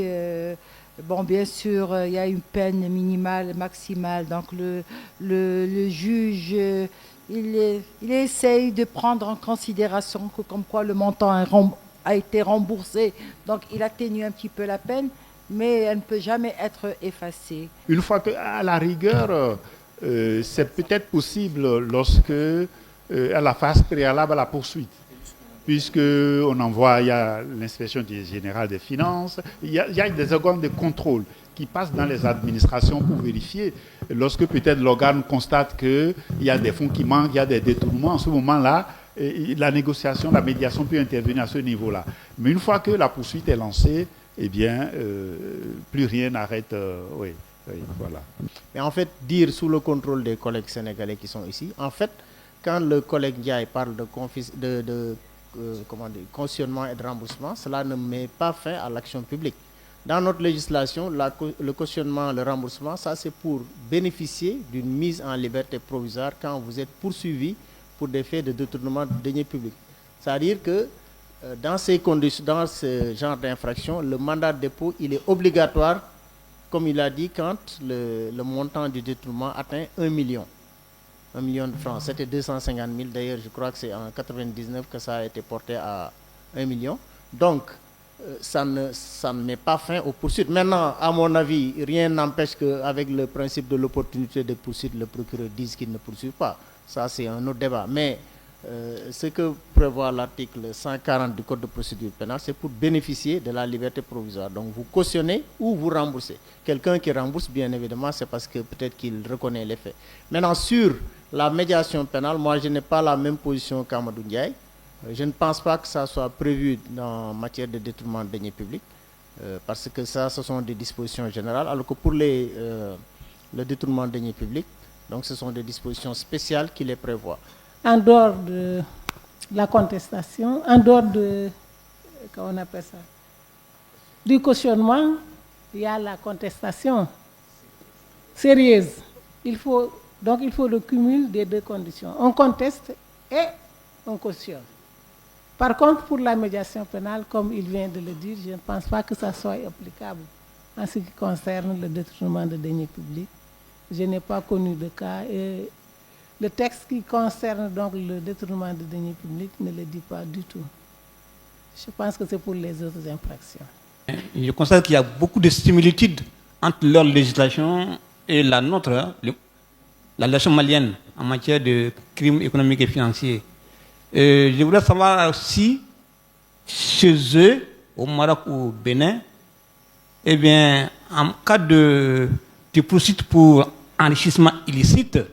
Bon, bien sûr, il y a une peine minimale, maximale. Donc le juge, il essaye de prendre en considération que comme quoi le montant a été remboursé. Donc il atténue un petit peu la peine, mais elle ne peut jamais être effacée. Une fois qu'à la rigueur, c'est peut-être possible lorsque, à la phase préalable à la poursuite, puisqu'on envoie, il y a l'inspection générale des finances, il y a des organes de contrôle qui passent dans les administrations pour vérifier. Lorsque peut-être l'organe constate qu'il y a des fonds qui manquent, il y a des détournements, en ce moment-là, la négociation, la médiation peut intervenir à ce niveau-là. Mais une fois que la poursuite est lancée, eh bien, plus rien n'arrête. Oui, voilà. Mais en fait, dire sous le contrôle des collègues sénégalais qui sont ici, en fait, quand le collègue Ndiaye parle de cautionnement et de remboursement, cela ne met pas fin à l'action publique. Dans notre législation, le cautionnement, le remboursement, ça c'est pour bénéficier d'une mise en liberté provisoire quand vous êtes poursuivi pour des faits de détournement de deniers publics. C'est-à-dire que dans ces conditions, dans ce genre d'infraction, le mandat de dépôt, il est obligatoire, comme il a dit, quand le montant du détournement atteint 1 million. 1 million de francs. C'était 250 000. D'ailleurs, je crois que c'est en 1999 que ça a été porté à 1 million. Donc, ça ne met pas fin aux poursuites. Maintenant, à mon avis, rien n'empêche qu'avec le principe de l'opportunité de poursuite, le procureur dise qu'il ne poursuit pas. Ça, c'est un autre débat. Mais ce que prévoit l'article 140 du Code de procédure pénale, c'est pour bénéficier de la liberté provisoire. Donc, vous cautionnez ou vous remboursez. Quelqu'un qui rembourse, bien évidemment, c'est parce que peut-être qu'il reconnaît les faits. Maintenant, sur la médiation pénale, moi, je n'ai pas la même position qu'Amadou Ndiaye. Je ne pense pas que ça soit prévu en matière de détournement de deniers publics, parce que ça, ce sont des dispositions générales, alors que pour le détournement de deniers publics, donc ce sont des dispositions spéciales qui les prévoient. En dehors de la contestation, en dehors de, comment on appelle ça, du cautionnement, il y a la contestation sérieuse. Donc il faut le cumul des deux conditions. On conteste et on cautionne. Par contre, pour la médiation pénale, comme il vient de le dire, je ne pense pas que ça soit applicable en ce qui concerne le détournement de deniers publics. Je n'ai pas connu de cas et le texte qui concerne donc le détournement de deniers publics ne le dit pas du tout. Je pense que c'est pour les autres infractions. Je constate qu'il y a beaucoup de similitudes entre leur législation et la nôtre, la législation malienne en matière de crimes économiques et financiers. Je voudrais savoir si chez eux, au Maroc ou au Bénin, eh bien, en cas de poursuite pour enrichissement illicite, vous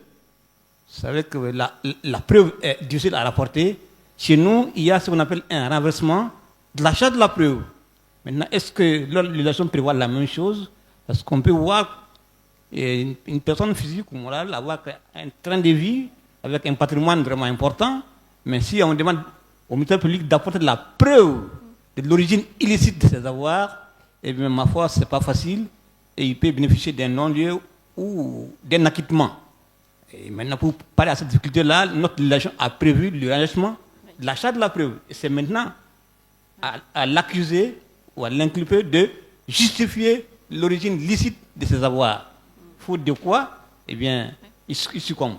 savez que la preuve est difficile à rapporter. Chez nous, il y a ce qu'on appelle un renversement de l'achat de la preuve. Maintenant, est-ce que leur législation prévoit la même chose? Parce qu'on peut voir une personne physique ou morale avoir un train de vie avec un patrimoine vraiment important, mais si on demande au ministère public d'apporter la preuve de l'origine illicite de ses avoirs, eh bien, ma foi, ce n'est pas facile et il peut bénéficier d'un non-lieu ou d'un acquittement. Et maintenant, pour parler à cette difficulté-là, notre législation a prévu le renversement de l'achat de la preuve. Et c'est maintenant à l'accusé ou à l'inculpé de justifier l'origine licite de ses avoirs. Faute de quoi, eh bien, il succombe.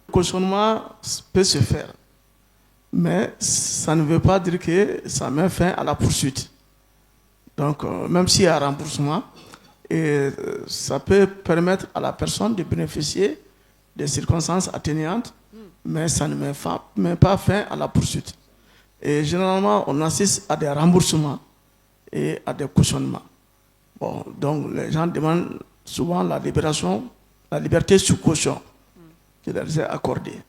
Le cautionnement peut se faire, mais ça ne veut pas dire que ça met fin à la poursuite. Donc, même s'il y a un remboursement, ça peut permettre à la personne de bénéficier des circonstances atténuantes, mais ça ne met pas fin à la poursuite. Et généralement, on assiste à des remboursements et à des cautionnements. Bon, donc, les gens demandent souvent la liberté sous caution qui leur est accordée.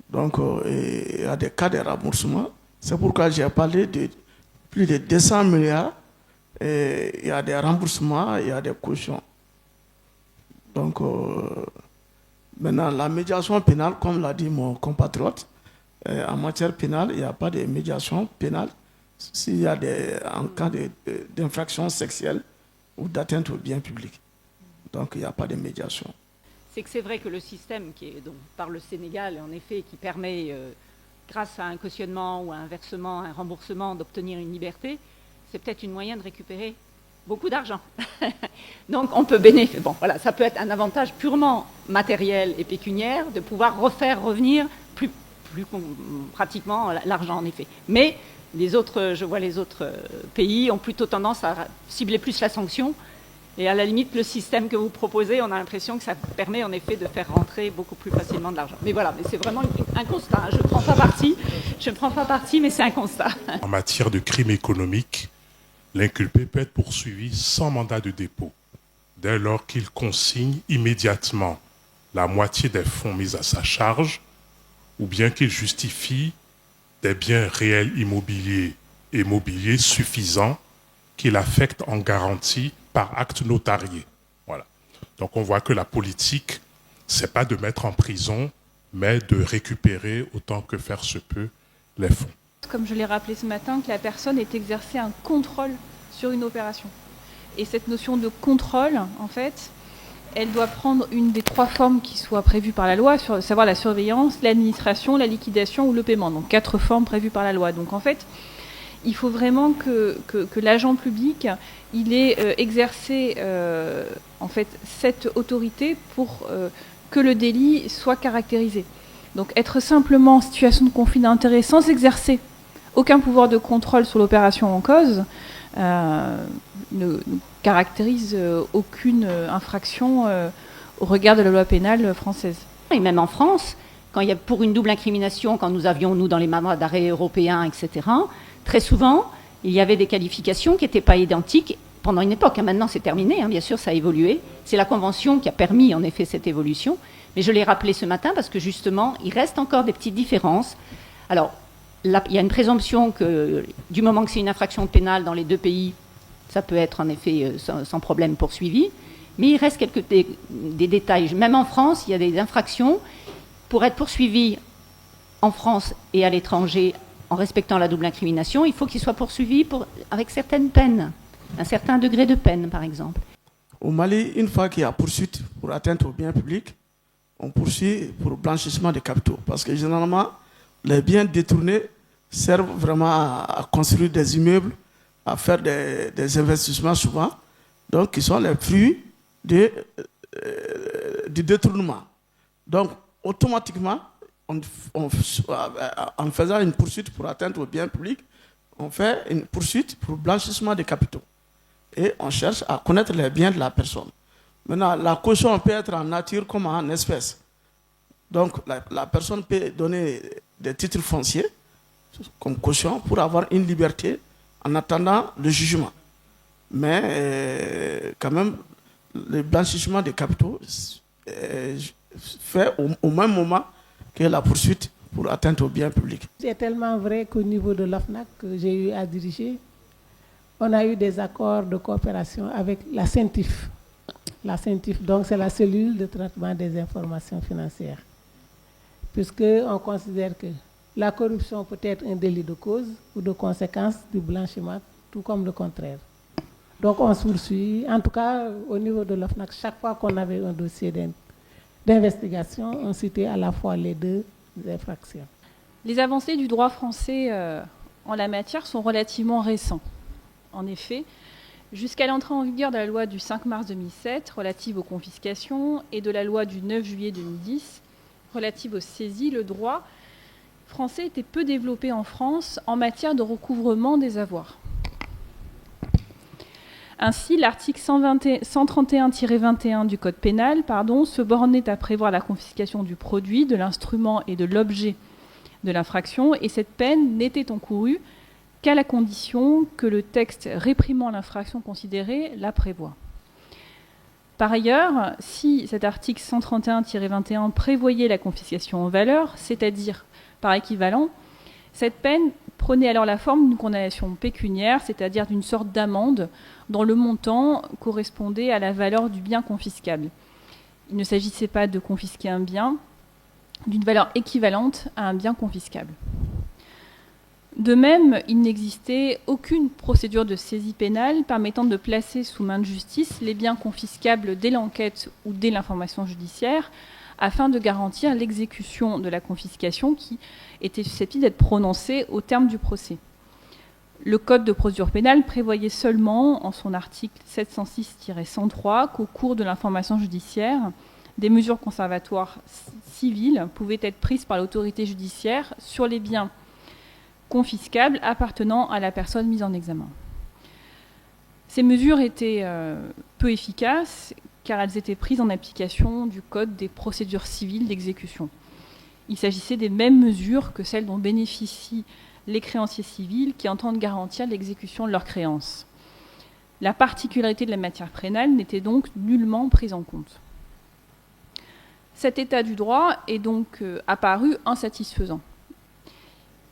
Donc, il y a des cas de remboursement. C'est pourquoi j'ai parlé de plus de 200 milliards. Et il y a des remboursements, il y a des cautions. Donc, maintenant, la médiation pénale, comme l'a dit mon compatriote, en matière pénale, il n'y a pas de médiation pénale s'il y a en cas d'infraction sexuelle ou d'atteinte au bien public. Donc, il n'y a pas de médiation. C'est que c'est vrai que le système qui est donc par le Sénégal, en effet, qui permet, grâce à un cautionnement ou à un versement, un remboursement, d'obtenir une liberté, c'est peut-être une moyen de récupérer beaucoup d'argent. Donc on peut bénéficier. Bon, voilà, ça peut être un avantage purement matériel et pécuniaire de pouvoir refaire revenir plus pratiquement l'argent, en effet. Mais je vois les autres pays ont plutôt tendance à cibler plus la sanction. Et à la limite, le système que vous proposez, on a l'impression que ça permet en effet de faire rentrer beaucoup plus facilement de l'argent. Mais voilà, mais c'est vraiment un constat. Je ne prends pas parti, mais c'est un constat. En matière de crime économique, l'inculpé peut être poursuivi sans mandat de dépôt, dès lors qu'il consigne immédiatement la moitié des fonds mis à sa charge, ou bien qu'il justifie des biens réels immobiliers et mobiliers suffisants qu'il affecte en garantie par acte notarié. Voilà. Donc on voit que la politique, c'est pas de mettre en prison, mais de récupérer autant que faire se peut les fonds. Comme je l'ai rappelé ce matin, que la personne ait exercé un contrôle sur une opération. Et cette notion de contrôle, en fait, elle doit prendre une des 3 formes qui soient prévues par la loi, à savoir la surveillance, l'administration, la liquidation ou le paiement. Donc 4 formes prévues par la loi. Donc en fait, il faut vraiment que l'agent public il ait exercé en fait cette autorité pour que le délit soit caractérisé. Donc être simplement en situation de conflit d'intérêts sans exercer aucun pouvoir de contrôle sur l'opération en cause ne caractérise aucune infraction au regard de la loi pénale française. Et même en France, quand il y a pour une double incrimination, quand nous avions, nous, dans les mandats d'arrêt européens, etc., très souvent, il y avait des qualifications qui n'étaient pas identiques pendant une époque. Maintenant, c'est terminé, bien sûr, ça a évolué. C'est la Convention qui a permis, en effet, cette évolution. Mais je l'ai rappelé ce matin parce que, justement, il reste encore des petites différences. Alors, là, il y a une présomption que, du moment que c'est une infraction pénale dans les 2 pays, ça peut être, en effet, sans problème poursuivi. Mais il reste des détails. Même en France, il y a des infractions. Pour être poursuivi en France et à l'étranger, en respectant la double incrimination, il faut qu'il soit poursuivi avec certaines peines, un certain degré de peine, par exemple. Au Mali, une fois qu'il y a poursuite pour atteinte au bien public, on poursuit pour blanchissement des capitaux. Parce que généralement, les biens détournés servent vraiment à construire des immeubles, à faire des investissements souvent, donc qui sont les fruits du détournement. Donc, automatiquement, en faisant une poursuite pour atteinte au bien public, on fait une poursuite pour blanchissement des capitaux. Et on cherche à connaître les biens de la personne. Maintenant, la caution peut être en nature comme en espèces. Donc, la personne peut donner des titres fonciers comme caution pour avoir une liberté en attendant le jugement. Mais quand même, le blanchissement des capitaux fait au même moment que la poursuite pour atteinte au bien public. C'est tellement vrai qu'au niveau de l'OFNAC que j'ai eu à diriger, on a eu des accords de coopération avec la CENTIF. La CENTIF, donc, c'est la cellule de traitement des informations financières. Puisqu'on considère que la corruption peut être un délit de cause ou de conséquence du blanchiment, tout comme le contraire. Donc, on se poursuit. En tout cas, au niveau de l'OFNAC, chaque fois qu'on avait un dossier d'investigation, on citait à la fois les deux infractions. Les avancées du droit français en la matière sont relativement récentes. En effet, jusqu'à l'entrée en vigueur de la loi du 5 mars 2007 relative aux confiscations et de la loi du 9 juillet 2010 relative aux saisies, le droit français était peu développé en France en matière de recouvrement des avoirs. Ainsi, l'article 131-21 du Code pénal se bornait à prévoir la confiscation du produit, de l'instrument et de l'objet de l'infraction, et cette peine n'était encourue qu'à la condition que le texte réprimant l'infraction considérée la prévoit. Par ailleurs, si cet article 131-21 prévoyait la confiscation en valeur, c'est-à-dire par équivalent, cette peine prenait alors la forme d'une condamnation pécuniaire, c'est-à-dire d'une sorte d'amende dont le montant correspondait à la valeur du bien confiscable. Il ne s'agissait pas de confisquer un bien d'une valeur équivalente à un bien confiscable. De même, il n'existait aucune procédure de saisie pénale permettant de placer sous main de justice les biens confiscables dès l'enquête ou dès l'information judiciaire, afin de garantir l'exécution de la confiscation qui était susceptible d'être prononcée au terme du procès. Le Code de procédure pénale prévoyait seulement, en son article 706-103, qu'au cours de l'information judiciaire, des mesures conservatoires civiles pouvaient être prises par l'autorité judiciaire sur les biens confiscables appartenant à la personne mise en examen. Ces mesures étaient peu efficaces car elles étaient prises en application du Code des procédures civiles d'exécution. Il s'agissait des mêmes mesures que celles dont bénéficient les créanciers civils qui entendent garantir l'exécution de leurs créances. La particularité de la matière pénale n'était donc nullement prise en compte. Cet état du droit est donc apparu insatisfaisant.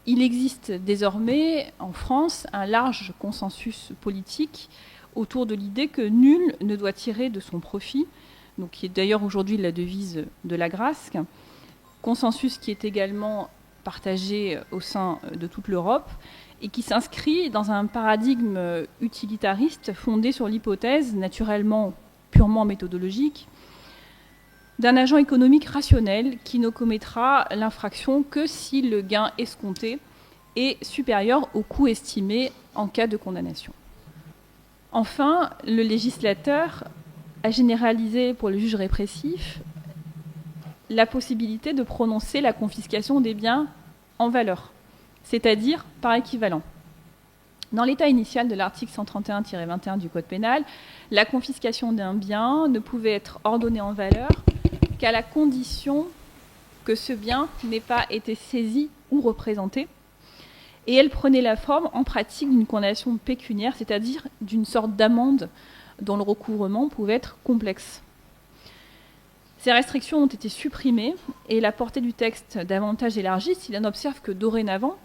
Il existe désormais en France un large consensus politique autour de l'idée que nul ne doit tirer de son profit, donc qui est d'ailleurs aujourd'hui la devise de l'Agrasc, consensus qui est également partagé au sein de toute l'Europe et qui s'inscrit dans un paradigme utilitariste fondé sur l'hypothèse, naturellement purement méthodologique, d'un agent économique rationnel qui ne commettra l'infraction que si le gain escompté est supérieur au coût estimé en cas de condamnation. Enfin, le législateur a généralisé pour le juge répressif la possibilité de prononcer la confiscation des biens en valeur, c'est-à-dire par équivalent. Dans l'état initial de l'article 131-21 du Code pénal, la confiscation d'un bien ne pouvait être ordonnée en valeur qu'à la condition que ce bien n'ait pas été saisi ou représenté, et elle prenait la forme en pratique d'une condamnation pécuniaire, c'est-à-dire d'une sorte d'amende dont le recouvrement pouvait être complexe. Ces restrictions ont été supprimées et la portée du texte davantage élargie si l'on observe que dorénavant,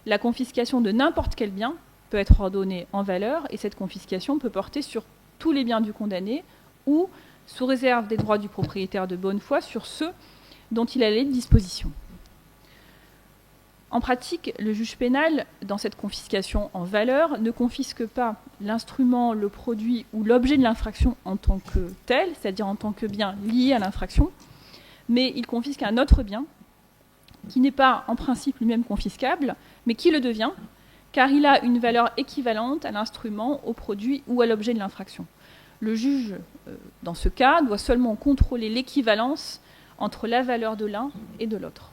la confiscation de n'importe quel bien peut être ordonnée en valeur et cette confiscation peut porter sur tous les biens du condamné ou, sous réserve des droits du propriétaire de bonne foi, sur ceux dont il a les dispositions. En pratique, le juge pénal, dans cette confiscation en valeur, ne confisque pas l'instrument, le produit ou l'objet de l'infraction en tant que tel, c'est-à-dire en tant que bien lié à l'infraction, mais il confisque un autre bien qui n'est pas en principe lui-même confiscable, mais qui le devient, car il a une valeur équivalente à l'instrument, au produit ou à l'objet de l'infraction. Le juge, dans ce cas, doit seulement contrôler l'équivalence entre la valeur de l'un et de l'autre.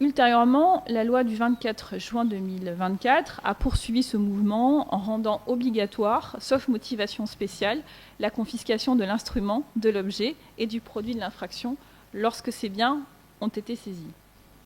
Ultérieurement, la loi du 24 juin 2024 a poursuivi ce mouvement en rendant obligatoire, sauf motivation spéciale, la confiscation de l'instrument, de l'objet et du produit de l'infraction lorsque ces biens ont été saisis.